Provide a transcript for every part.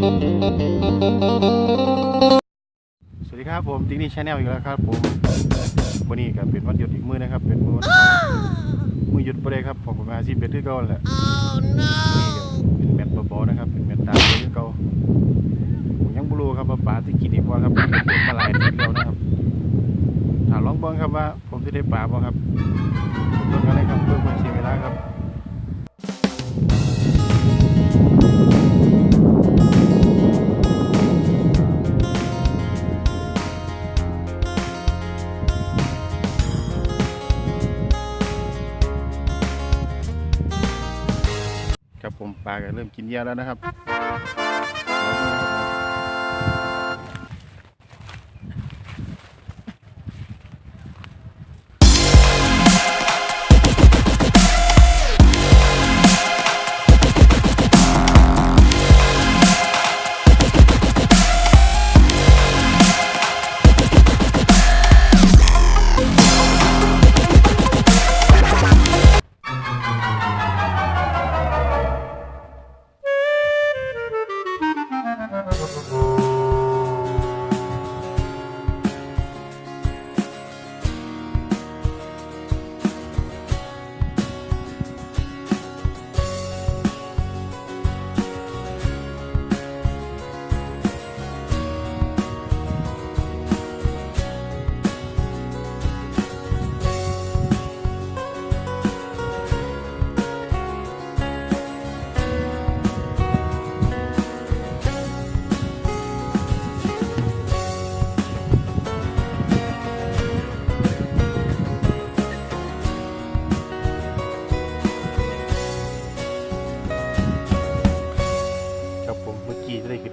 สวัสดีครับผมติ๊กนี่ชาแนลอีกแล้วครับผมวันนี้ก็เป็นวันหยุดอีกมื้อนะครับเป็นมื้อวันมื้อหยุดประเดี๋ยวครับผมมาที่เบ็ดที่เก่าแหละนี่ก็เป็นแมตต์บอๆนะครับเป็นแมตต์ตามที่เก่าผมยังไม่รู้ครับว่าปลาที่กินอีกว่าครับเป็นมาหลายทีแล้วนะครับถ้าลองเบิ่งครับว่าผมจะได้ปลาบ้างครับเบิ่งกันเลยครับเบิ่งเสียเวลาครับครับผมปลาก็เริ่มกินเหยื่อแล้วนะครับ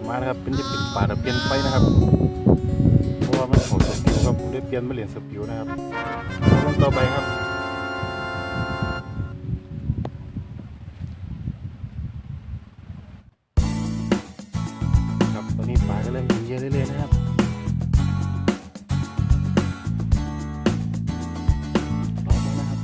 มานะครับเป็นจะเป็นปลาตะเพียนไฟนะครับเพราะว่ามันของสปิวครับได้เปลี่ยนมาเหรียญสปิวนะครับลงต่อไปครับครับตอนนี้ปลาก็เริ่มกินเยอะเรื่อยๆนะครับรอมานะครับ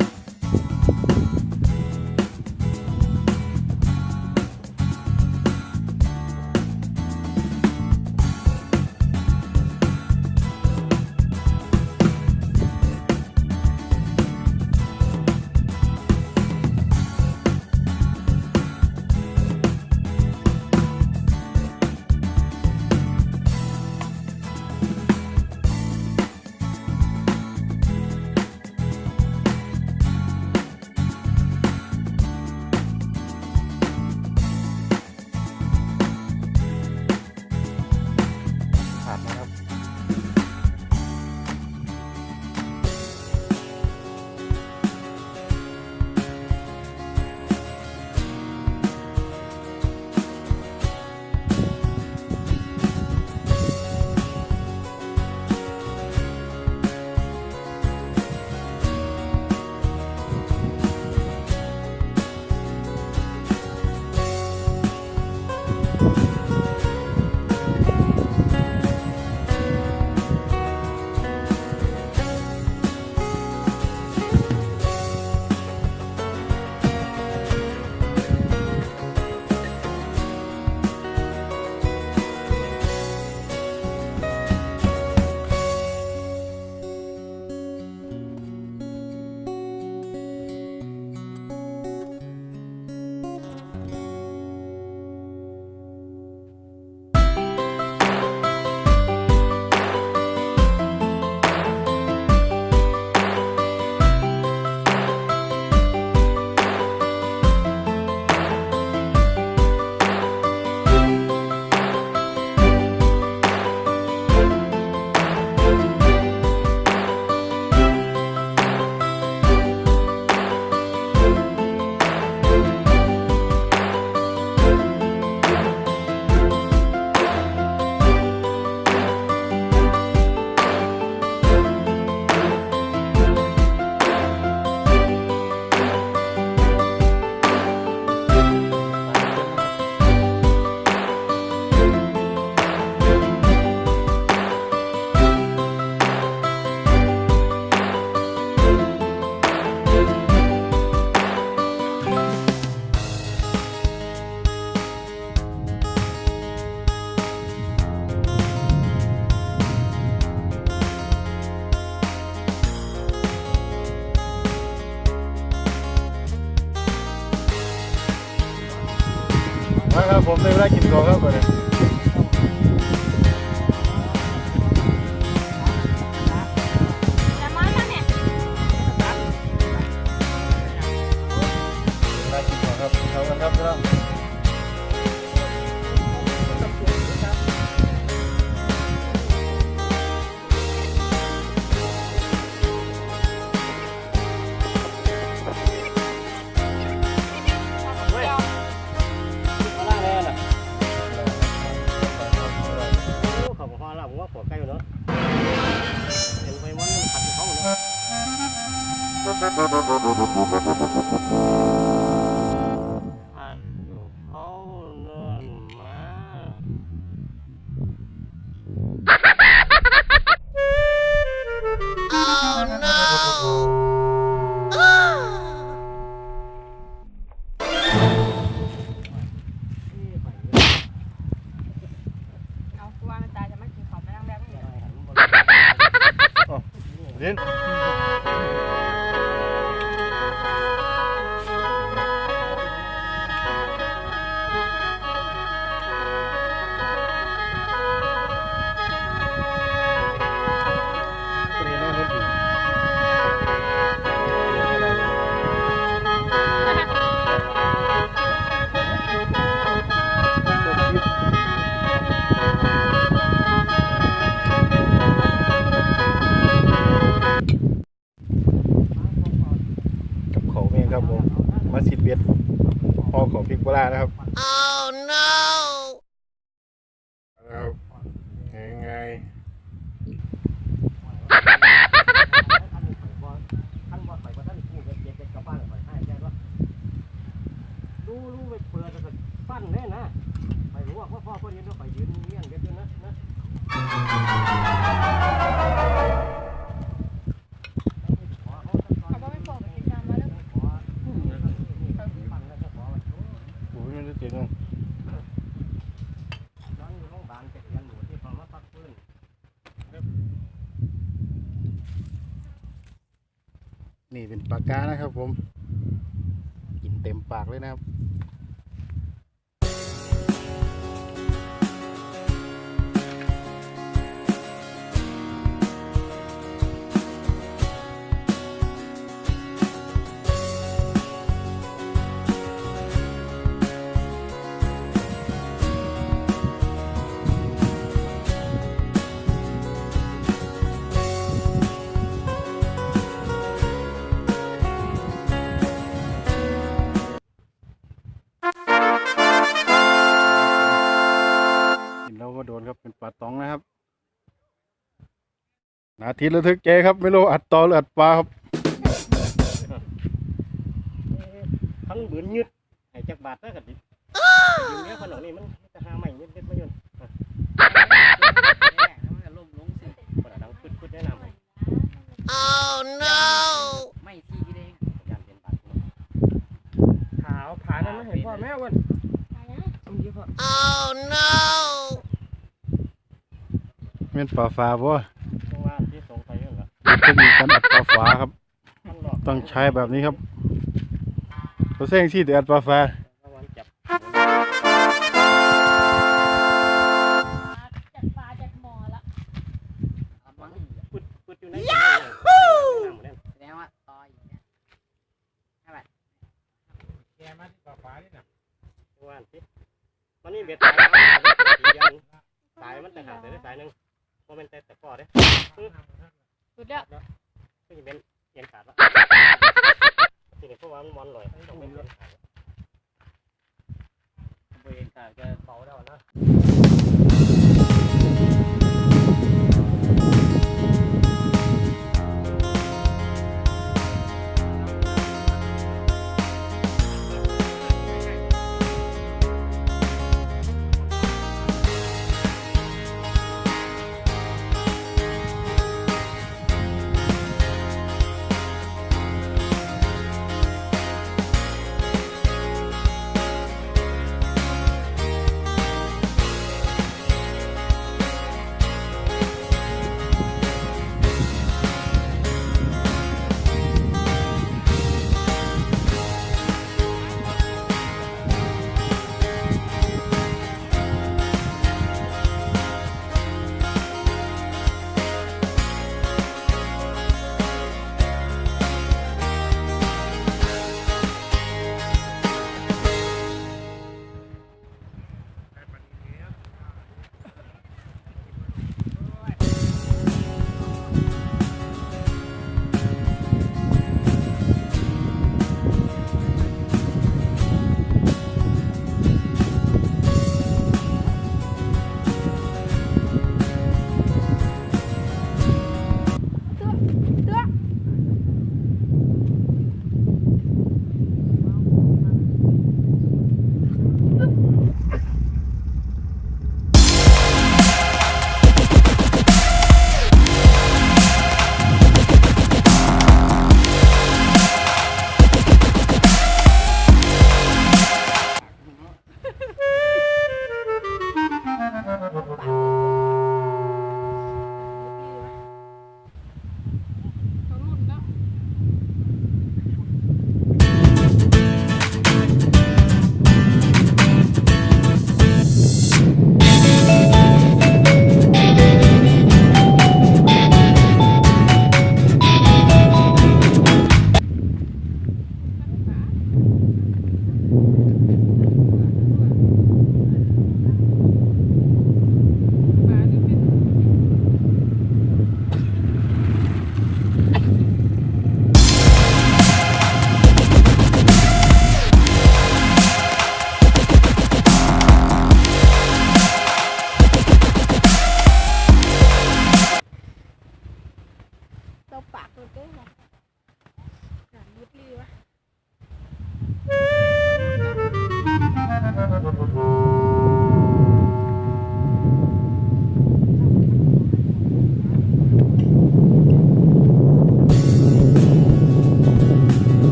ผมได้เวลากินข้าวครับบ่เนี่ยเวลากินข้าวครับกินข้าวกันครับพี่น้องเล่นครับผมมาสิเบ็ดพอของพริกปลานะครับ Oh no นะครับไงรู้ไปเปิดแล้วก็ปั้นเลยนะไปรู้ว่าพ่อคนนี้ต้องไปยืนเงี้ยงเด็ดนะนี่เป็นปากกานะครับผมกินเต็มปากเลยนะครับโดนครับเป็นปลาตองนะครับนาทีระทึกใจครับไม่รู้อัดต่อหรืออัดปลาครับทั้งบืนยืดให้จักบาทนะกันดิยืมเนี้ยขนมนี่มันจะหาใหม่ยืดไม่ยืนล่มลงสิขนาดดังพุดแนะนำ Oh no ไม่ทีเด้งยานเป็นบาทขาวผ่านนั้นไม่เห็นพ่อแม่วันOh no เป็นปลาฟ้าบ่เทคนิคการอัดปลาฟ้าครับต้องใช้แบบนี้ครับตัวเส้นที่อัดปลาฟ้ามันนี่เบ็ดสายมันแต่หาแต่ได้สายนึงเพราะมันแต่ปอดเลยสุดยอดก็จะเป็นเย็นขาดแล้วทีนี้เพราะว่ามันมอนลอยต้องเป็นเย็นขาดเย็นขาดจะเบาแล้วนะ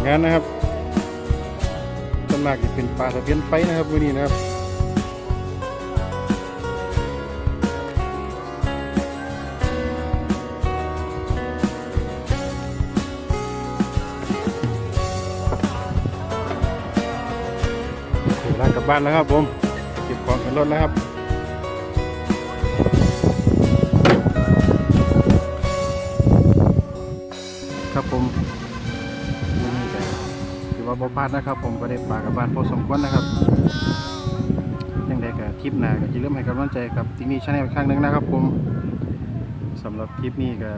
งานนะครับส่วนมากจะเป็นปลาตะเพียนไฟนะครับวันนี้นะครับเวลากลับบ้านแล้วครับผมเก็บของขึ้นรถแล้วครับครับผมวันนี้ก็ถือว่าบ่พลาดนะครับผมก็ได้ปลากลับบ้านพอสมควรนะครับยังได้กับคลิปหน้าก็อย่าลืมให้กำลังใจกับที่นี่ชาแนลอีกครั้งหนึ่งนะครับผมสำหรับคลิปนี้ก็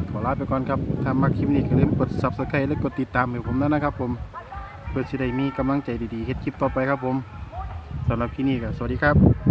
ขอลาไปก่อนครับถ้ามาคลิปนี้ก็อย่าลืมกด Subscribe และกดติดตามให้ผมด้วยนะครับผมเพื่อจะได้มีกำลังใจดีๆเฮ็ดคลิปต่อไปครับผมสำหรับคลิปนี้ก็สวัสดีครับ